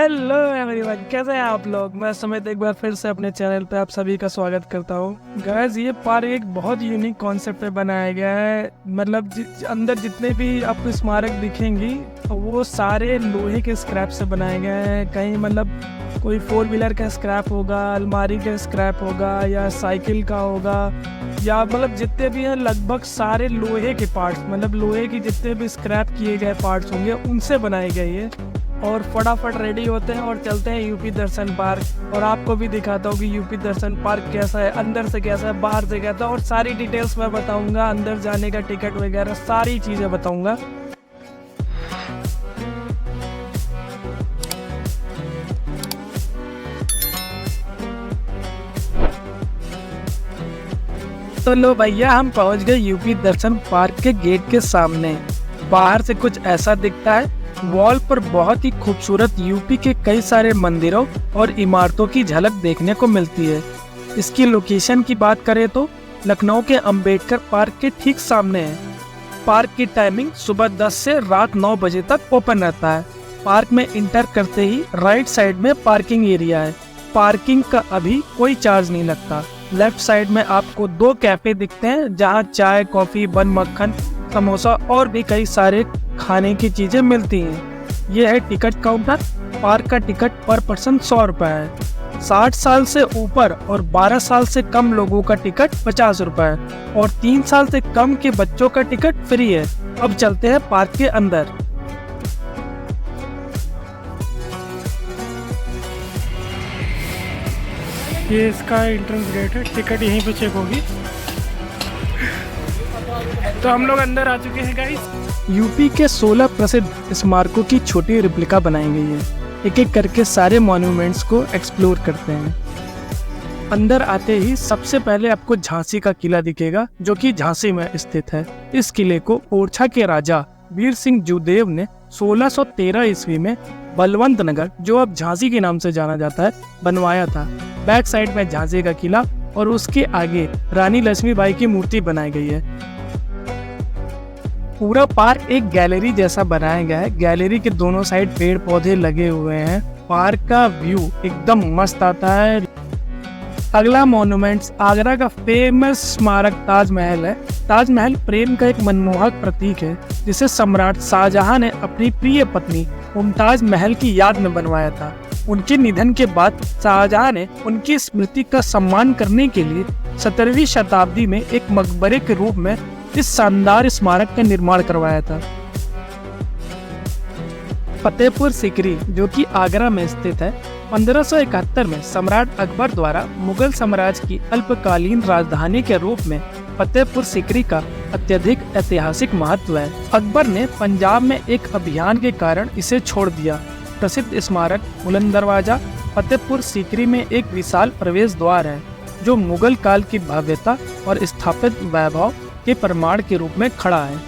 Hello everyone, कैसे हैं आप लोग। मैं सुमित एक बार फिर से अपने चैनल पे आप सभी का स्वागत करता हूँ। गाइस, ये पार्क एक बहुत यूनिक कॉन्सेप्ट पे बनाया गया है। मतलब अंदर जितने भी आपको स्मारक दिखेंगी वो सारे लोहे के स्क्रैप से बनाए गए हैं। कहीं मतलब कोई 4 व्हीलर का स्क्रैप होगा, अलमारी का स्क्रैप होगा या साइकिल का होगा, या मतलब जितने भी हैं लगभग सारे लोहे के पार्ट्स, मतलब लोहे की जितने भी स्क्रैप किए गए पार्ट्स होंगे उनसे बनाए गए ये। और फटाफट रेडी होते हैं और चलते हैं यूपी दर्शन पार्क। और आपको भी दिखाता हूँ कि यूपी दर्शन पार्क कैसा है, अंदर से कैसा है, बाहर से कैसा है, और सारी डिटेल्स मैं बताऊंगा। अंदर जाने का टिकट वगैरह सारी चीज़ें बताऊंगा। तो लो भैया, हम पहुंच गए यूपी दर्शन पार्क के गेट के सामने। बाहर से कुछ ऐसा दिखता है। वॉल पर बहुत ही खूबसूरत यूपी के कई सारे मंदिरों और इमारतों की झलक देखने को मिलती है। इसकी लोकेशन की बात करें तो लखनऊ के अंबेडकर पार्क के ठीक सामने है। पार्क की टाइमिंग सुबह 10 से रात 9 बजे तक ओपन रहता है। पार्क में इंटर करते ही राइट साइड में पार्किंग एरिया है। पार्किंग का अभी कोई चार्ज नहीं लगता। लेफ्ट साइड में आपको 2 कैफे दिखते हैं जहां चाय, कॉफी, बन, मक्खन, समोसा और भी कई सारे खाने की चीजें मिलती हैं। ये है टिकट काउंटर। पार्क का टिकट पर पर्सन 100 रुपए है। 60 साल से ऊपर और 12 साल से कम लोगों का टिकट 50 रुपए है और 3 साल से कम के बच्चों का टिकट फ्री है। अब चलते हैं पार्क के अंदर। ये इसका एंट्रेंस गेट है, टिकट यहीं पे चेक होगी। तो हम लोग अंदर आ चुके हैं गाइस। यूपी के 16 प्रसिद्ध स्मारकों की छोटी रिप्लिका बनाई गई है। एक एक करके सारे मॉन्यूमेंट्स को एक्सप्लोर करते हैं। अंदर आते ही सबसे पहले आपको झांसी का किला दिखेगा, जो कि झांसी में स्थित है। इस किले को ओरछा के राजा वीर सिंह जुदेव ने 1613 ईस्वी में बलवंत नगर, जो अब झांसी के नाम से जाना जाता है, बनवाया था। बैक साइड में झांसी का किला और उसके आगे रानी लक्ष्मीबाई की मूर्ति बनाई गई है। पूरा पार्क एक गैलरी जैसा बनाया गया है। गैलरी के दोनों साइड पेड़ पौधे लगे हुए हैं। पार्क का व्यू एकदम मस्त आता है। अगला मॉन्यूमेंट्स आगरा का फेमस स्मारक ताजमहल है। ताजमहल प्रेम का एक मनमोहक प्रतीक है, जिसे सम्राट शाहजहां ने अपनी प्रिय पत्नी मुमताज महल की याद में बनवाया था। उनके निधन के बाद शाहजहां ने उनकी स्मृति का सम्मान करने के लिए 17वीं शताब्दी में एक मकबरे के रूप में इस शानदार स्मारक का निर्माण करवाया था। फतेहपुर सीकरी, जो कि आगरा में स्थित है, 1571 में सम्राट अकबर द्वारा मुगल साम्राज्य की अल्पकालीन राजधानी के रूप में फतेहपुर सीकरी का अत्यधिक ऐतिहासिक महत्व है। अकबर ने पंजाब में एक अभियान के कारण इसे छोड़ दिया। प्रसिद्ध स्मारक बुलंद दरवाजा फतेहपुर सीकरी में एक विशाल प्रवेश द्वार है, जो मुगल काल की भव्यता और स्थापित वैभव के प्रमाण के रूप में खड़ा है।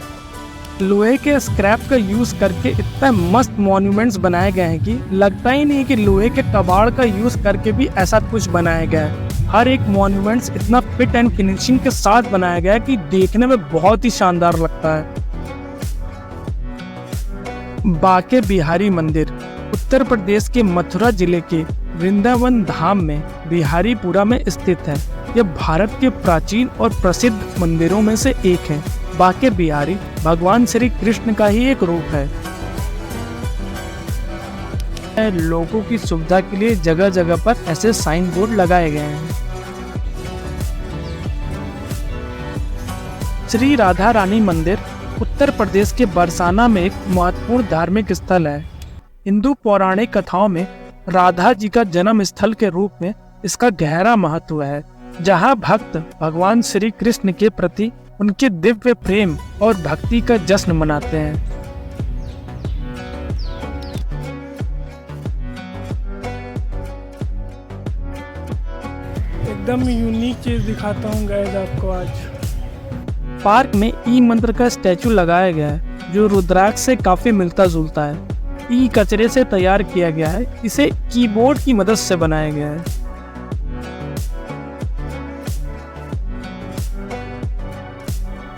लोहे के स्क्रैप का यूज करके इतना मस्त मॉन्यूमेंट्स बनाए गए हैं कि लगता ही नहीं कि लोहे के कबाड़ का यूज करके भी ऐसा कुछ बनाया गया है। हर एक मॉन्यूमेंट्स इतना फिट एंड फिनिशिंग के साथ बनाया गया है कि देखने में बहुत ही शानदार लगता है। बांके बिहारी मंदिर उत्तर प्रदेश के मथुरा जिले के वृंदावन धाम में बिहारीपुरा में स्थित है। यह भारत के प्राचीन और प्रसिद्ध मंदिरों में से एक है। बांके बिहारी भगवान श्री कृष्ण का ही एक रूप है। लोगों की सुविधा के लिए जगह जगह पर ऐसे साइन बोर्ड लगाए गए हैं। श्री राधा रानी मंदिर उत्तर प्रदेश के बरसाना में एक महत्वपूर्ण धार्मिक स्थल है। हिंदू पौराणिक कथाओं में राधा जी का जन्म स्थल के रूप में इसका गहरा महत्व है, जहां भक्त भगवान श्री कृष्ण के प्रति उनके दिव्य प्रेम और भक्ति का जश्न मनाते हैं। एकदम यूनिक चीज दिखाता हूँ गाइस आपको आज। पार्क में ई मंत्र का स्टैचू लगाया गया है, जो रुद्राक्ष से काफी मिलता जुलता है। ई कचरे से तैयार किया गया है। इसे कीबोर्ड की मदद से बनाया गया है।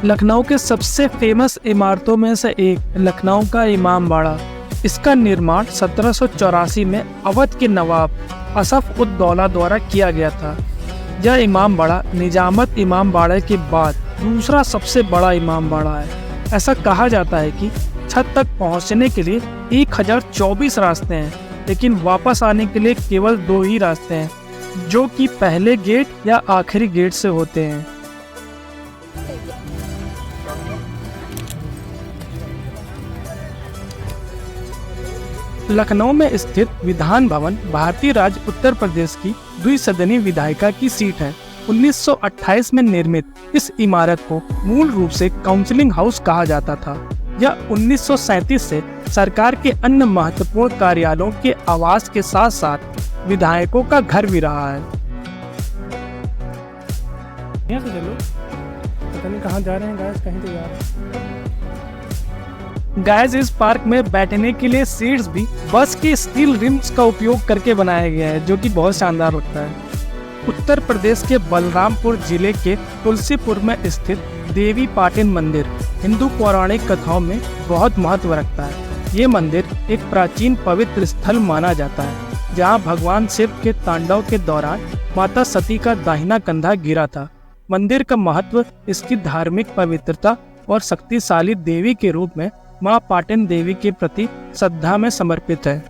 लखनऊ के सबसे फेमस इमारतों में से एक लखनऊ का इमाम बाड़ा इसका निर्माण 1784 में अवध के नवाब असफ उद दौला द्वारा किया गया था। यह इमामबाड़ा निजामत इमामबाड़े के बाद दूसरा सबसे बड़ा इमामबाड़ा है। ऐसा कहा जाता है कि छत तक पहुंचने के लिए 1024 रास्ते हैं, लेकिन वापस आने के लिए केवल 2 ही रास्ते हैं, जो कि पहले गेट या आखिरी गेट से होते हैं। लखनऊ में स्थित विधान भवन भारतीय राज्य उत्तर प्रदेश की द्विसदनीय विधायिका की सीट है। 1928 में निर्मित इस इमारत को मूल रूप से काउंसिलिंग हाउस कहा जाता था। यह 1937 से सरकार के अन्य महत्वपूर्ण कार्यालयों के आवास के साथ साथ विधायकों का घर भी रहा है। यहाँ से चलो, पता नहीं कहाँ जा रहे हैं गाइस, कहीं तो जा रहे हैं। गाइस, इस पार्क में बैठने के लिए सीट्स भी बस के स्टील रिम्स का उपयोग करके बनाया गया है, जो कि बहुत शानदार लगता है। उत्तर प्रदेश के बलरामपुर जिले के तुलसीपुर में स्थित देवी पाटन मंदिर हिंदू पौराणिक कथाओं में बहुत महत्व रखता है। ये मंदिर एक प्राचीन पवित्र स्थल माना जाता है, जहाँ भगवान शिव के तांडव के दौरान माता सती का दाहिना कंधा गिरा था। मंदिर का महत्व इसकी धार्मिक पवित्रता और शक्तिशाली देवी के रूप में मां पाटन देवी के प्रति श्रद्धा में समर्पित है।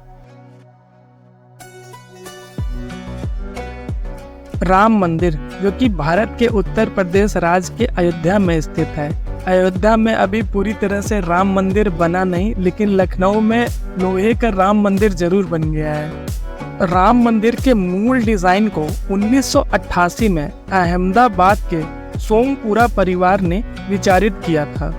राम मंदिर, जो कि भारत के उत्तर प्रदेश राज्य के अयोध्या में स्थित है। अयोध्या में अभी पूरी तरह से राम मंदिर बना नहीं, लेकिन लखनऊ में लोहे का राम मंदिर जरूर बन गया है। राम मंदिर के मूल डिजाइन को 1988 में अहमदाबाद के सोमपुरा परिवार ने विचारित किया था।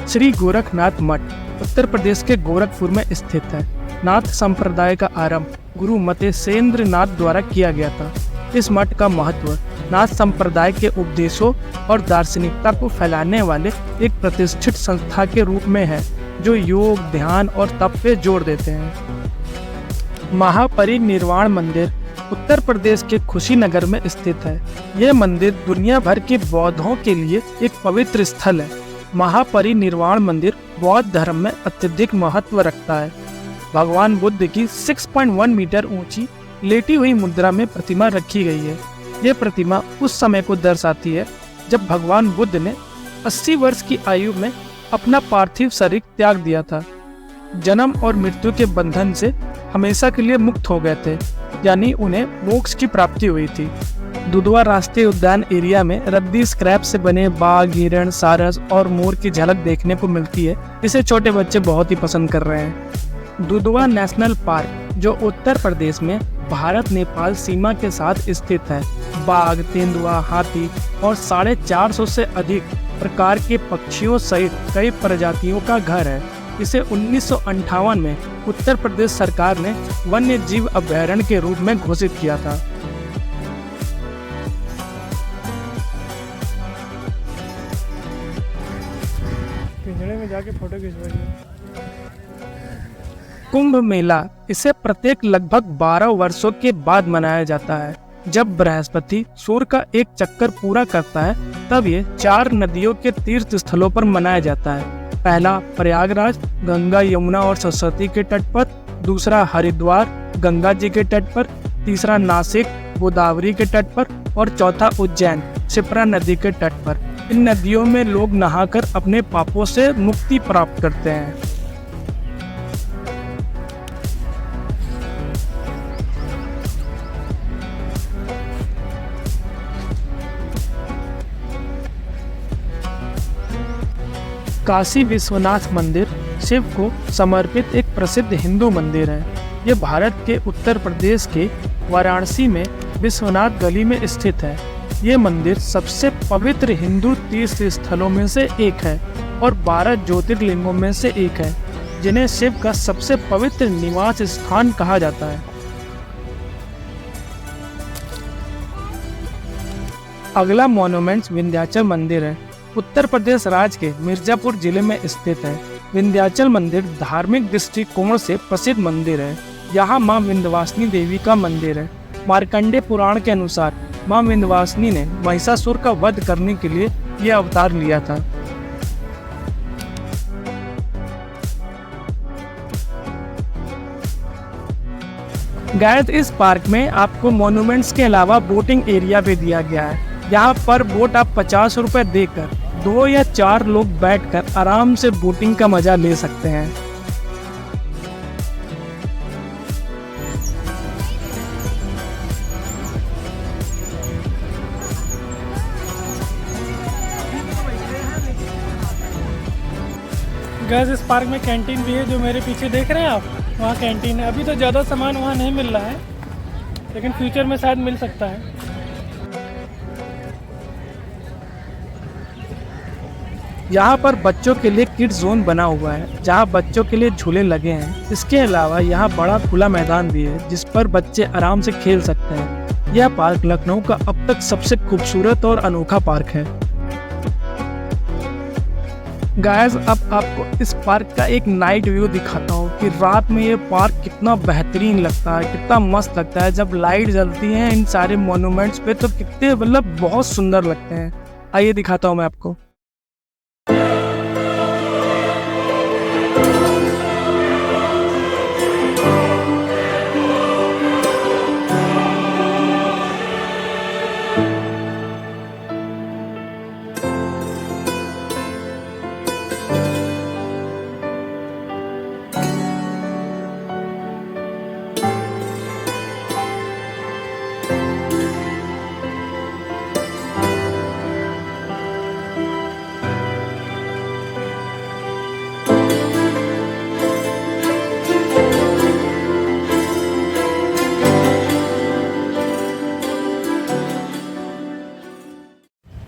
श्री गोरखनाथ मठ उत्तर प्रदेश के गोरखपुर में स्थित है। नाथ संप्रदाय का आरंभ गुरु मतेसेंद्र नाथ द्वारा किया गया था। इस मठ का महत्व नाथ संप्रदाय के उपदेशों और दार्शनिकता को फैलाने वाले एक प्रतिष्ठित संस्था के रूप में है, जो योग, ध्यान और तप पे जोर देते हैं। महापरिनिर्वाण मंदिर उत्तर प्रदेश के कुशीनगर में स्थित है। यह मंदिर दुनिया भर के बौद्धों के लिए एक पवित्र स्थल है। महापरिनिर्वाण मंदिर बौद्ध धर्म में अत्यधिक महत्व रखता है। भगवान बुद्ध की 6.1 मीटर ऊंची लेटी हुई मुद्रा में प्रतिमा रखी गई है। यह प्रतिमा उस समय को दर्शाती है जब भगवान बुद्ध ने 80 वर्ष की आयु में अपना पार्थिव शरीर त्याग दिया था। जन्म और मृत्यु के बंधन से हमेशा के लिए मुक्त हो गए थे, यानी उन्हें मोक्ष की प्राप्ति हुई थी। दुधवा राष्ट्रीय उद्यान एरिया में रद्दी स्क्रैप से बने बाघ, हिरण, सारस और मोर की झलक देखने को मिलती है। इसे छोटे बच्चे बहुत ही पसंद कर रहे हैं। दुधवा नेशनल पार्क, जो उत्तर प्रदेश में भारत नेपाल सीमा के साथ स्थित है, बाघ, तेंदुआ, हाथी और 450 से अधिक प्रकार के पक्षियों सहित कई प्रजातियों का घर है। इसे 1958 में उत्तर प्रदेश सरकार ने वन्य जीव अभयारण्य के रूप में घोषित किया था। पिंजड़े में जाके फोटो खिंचवाइए। कुंभ मेला, इसे प्रत्येक लगभग 12 वर्षों के बाद मनाया जाता है। जब बृहस्पति सूर्य का एक चक्कर पूरा करता है, तब ये 4 नदियों के तीर्थ स्थलों पर मनाया जाता है। पहला प्रयागराज गंगा, यमुना और सरस्वती के तट पर, दूसरा हरिद्वार गंगा जी के तट पर, तीसरा नासिक गोदावरी के तट पर और चौथा उज्जैन क्षिप्रा नदी के तट पर। इन नदियों में लोग नहाकर अपने पापों से मुक्ति प्राप्त करते हैं। काशी विश्वनाथ मंदिर शिव को समर्पित एक प्रसिद्ध हिंदू मंदिर है। यह भारत के उत्तर प्रदेश के वाराणसी में विश्वनाथ गली में स्थित है। ये मंदिर सबसे पवित्र हिंदू तीर्थ स्थलों में से एक है और 12 ज्योतिर्लिंगों में से एक है, जिन्हें शिव का सबसे पवित्र निवास स्थान कहा जाता है। अगला मॉन्यूमेंट विंध्याचल मंदिर है। उत्तर प्रदेश राज्य के मिर्जापुर जिले में स्थित है। विंध्याचल मंदिर धार्मिक दृष्टिकोण से प्रसिद्ध मंदिर है। यहाँ मां विंध्यवासिनी देवी का मंदिर है। मार्कंडेय पुराण के अनुसार मां विंध्यवासिनी ने महिषासुर का वध करने के लिए यह अवतार लिया था। गाइस इस पार्क में आपको मॉन्यूमेंट्स के अलावा बोटिंग एरिया भी दिया गया है। यहाँ पर बोट आप 50 रुपए देकर 2 या 4 लोग बैठकर आराम से बोटिंग का मजा ले सकते हैं। गाइस इस पार्क में कैंटीन भी है, जो मेरे पीछे देख रहे हैं आप, वहाँ कैंटीन है। अभी तो ज़्यादा सामान वहाँ नहीं मिल रहा है, लेकिन फ्यूचर में शायद मिल सकता है। यहाँ पर बच्चों के लिए किड्स जोन बना हुआ है, जहाँ बच्चों के लिए झूले लगे हैं। इसके अलावा यहाँ बड़ा खुला मैदान भी है, जिस पर बच्चे आराम से खेल सकते हैं। यह पार्क लखनऊ का अब तक सबसे खूबसूरत और अनोखा पार्क है। गाइस अब आपको इस पार्क का एक नाइट व्यू दिखाता हूँ कि रात में ये पार्क कितना बेहतरीन लगता है, कितना मस्त लगता है। जब लाइट जलती है इन सारे मॉन्यूमेंट्स पे तो कितने मतलब बहुत सुंदर लगते हैं। आइए दिखाता हूँ मैं आपको।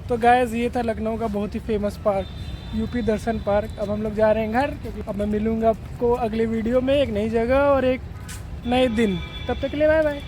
तो गाइस ये था लखनऊ का बहुत ही फेमस पार्क, यूपी दर्शन पार्क। अब हम लोग जा रहे हैं घर, क्योंकि अब मैं मिलूंगा आपको अगले वीडियो में एक नई जगह और एक नए दिन। तब तक के लिए बाय बाय।